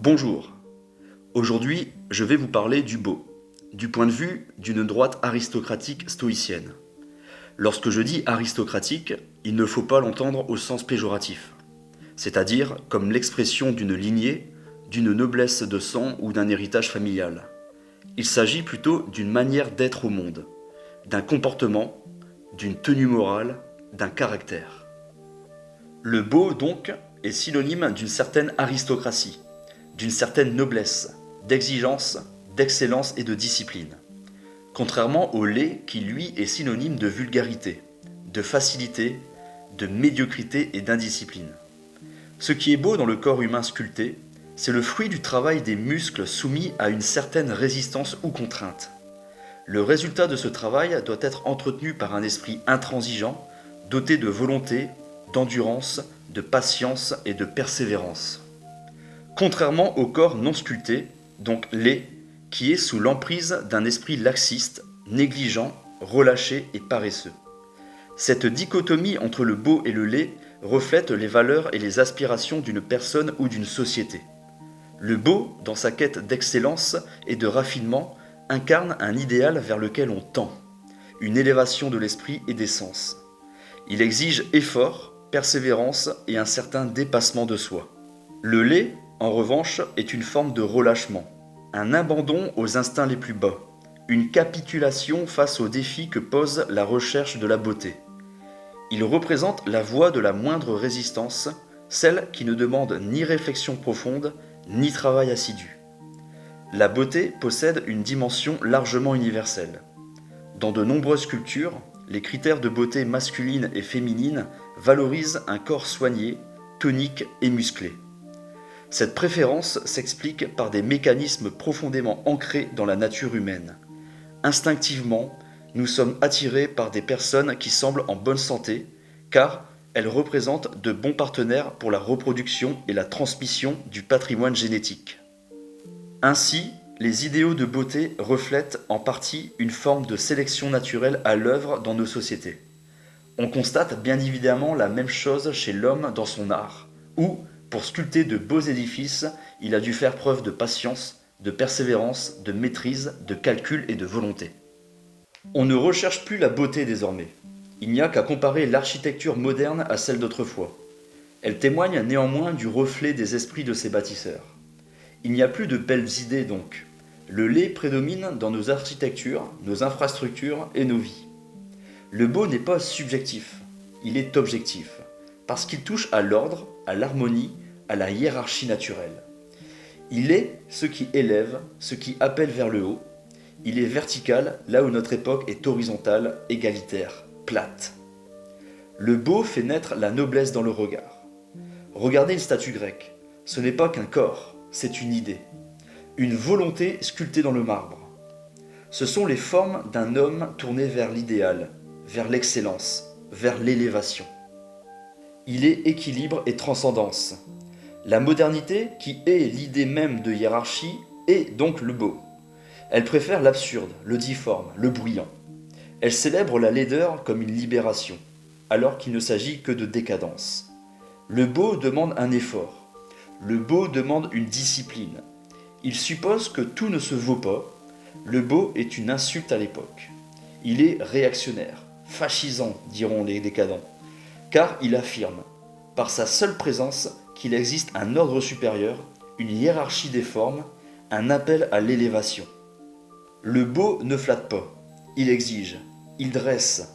Bonjour, aujourd'hui je vais vous parler du beau, du point de vue d'une droite aristocratique stoïcienne. Lorsque je dis aristocratique, il ne faut pas l'entendre au sens péjoratif, c'est-à-dire comme l'expression d'une lignée, d'une noblesse de sang ou d'un héritage familial. Il s'agit plutôt d'une manière d'être au monde, d'un comportement, d'une tenue morale, d'un caractère. Le beau, donc, est synonyme d'une certaine aristocratie, d'une certaine noblesse, d'exigence, d'excellence et de discipline. Contrairement au laid qui, lui, est synonyme de vulgarité, de facilité, de médiocrité et d'indiscipline. Ce qui est beau dans le corps humain sculpté, c'est le fruit du travail des muscles soumis à une certaine résistance ou contrainte. Le résultat de ce travail doit être entretenu par un esprit intransigeant, doté de volonté, d'endurance, de patience et de persévérance. Contrairement au corps non sculpté, donc laid, qui est sous l'emprise d'un esprit laxiste, négligent, relâché et paresseux. Cette dichotomie entre le beau et le laid reflète les valeurs et les aspirations d'une personne ou d'une société. Le beau, dans sa quête d'excellence et de raffinement, incarne un idéal vers lequel on tend, une élévation de l'esprit et des sens. Il exige effort, persévérance et un certain dépassement de soi. Le laid, en revanche, est une forme de relâchement, un abandon aux instincts les plus bas, une capitulation face aux défis que pose la recherche de la beauté. Il représente la voie de la moindre résistance, celle qui ne demande ni réflexion profonde, ni travail assidu. La beauté possède une dimension largement universelle. Dans de nombreuses cultures, les critères de beauté masculine et féminine valorisent un corps soigné, tonique et musclé. Cette préférence s'explique par des mécanismes profondément ancrés dans la nature humaine. Instinctivement, nous sommes attirés par des personnes qui semblent en bonne santé, car elles représentent de bons partenaires pour la reproduction et la transmission du patrimoine génétique. Ainsi, les idéaux de beauté reflètent en partie une forme de sélection naturelle à l'œuvre dans nos sociétés. On constate bien évidemment la même chose chez l'homme dans son art, où, pour sculpter de beaux édifices, il a dû faire preuve de patience, de persévérance, de maîtrise, de calcul et de volonté. On ne recherche plus la beauté désormais. Il n'y a qu'à comparer l'architecture moderne à celle d'autrefois. Elle témoigne néanmoins du reflet des esprits de ses bâtisseurs. Il n'y a plus de belles idées donc. Le laid prédomine dans nos architectures, nos infrastructures et nos vies. Le beau n'est pas subjectif, il est objectif, parce qu'il touche à l'ordre, à l'harmonie, à la hiérarchie naturelle. Il est ce qui élève, ce qui appelle vers le haut. Il est vertical là où notre époque est horizontale, égalitaire, plate. Le beau fait naître la noblesse dans le regard. Regardez une statue grecque, ce n'est pas qu'un corps, c'est une idée, une volonté sculptée dans le marbre. Ce sont les formes d'un homme tourné vers l'idéal, vers l'excellence, vers l'élévation. Il est équilibre et transcendance. La modernité, qui est l'idée même de hiérarchie, est donc le beau. Elle préfère l'absurde, le difforme, le bruyant. Elle célèbre la laideur comme une libération, alors qu'il ne s'agit que de décadence. Le beau demande un effort. Le beau demande une discipline. Il suppose que tout ne se vaut pas. Le beau est une insulte à l'époque. Il est réactionnaire, fascisant, diront les décadents, car il affirme, par sa seule présence, qu'il existe un ordre supérieur, une hiérarchie des formes, un appel à l'élévation. Le beau ne flatte pas, il exige, il dresse,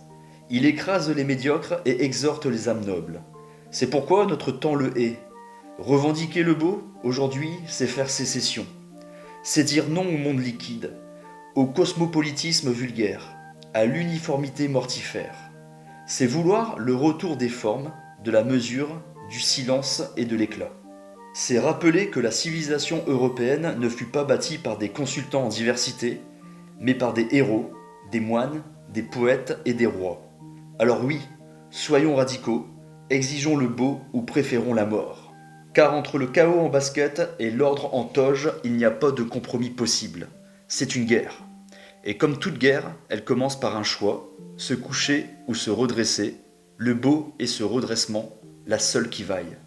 il écrase les médiocres et exhorte les âmes nobles. C'est pourquoi notre temps le hait. Revendiquer le beau, aujourd'hui, c'est faire sécession. C'est dire non au monde liquide, au cosmopolitisme vulgaire, à l'uniformité mortifère. C'est vouloir le retour des formes, de la mesure, du silence et de l'éclat. C'est rappeler que la civilisation européenne ne fut pas bâtie par des consultants en diversité, mais par des héros, des moines, des poètes et des rois. Alors oui, soyons radicaux, exigeons le beau ou préférons la mort. Car entre le chaos en basket et l'ordre en toge, il n'y a pas de compromis possible. C'est une guerre. Et comme toute guerre, elle commence par un choix, se coucher ou se redresser. Le beau est ce redressement, la seule qui vaille.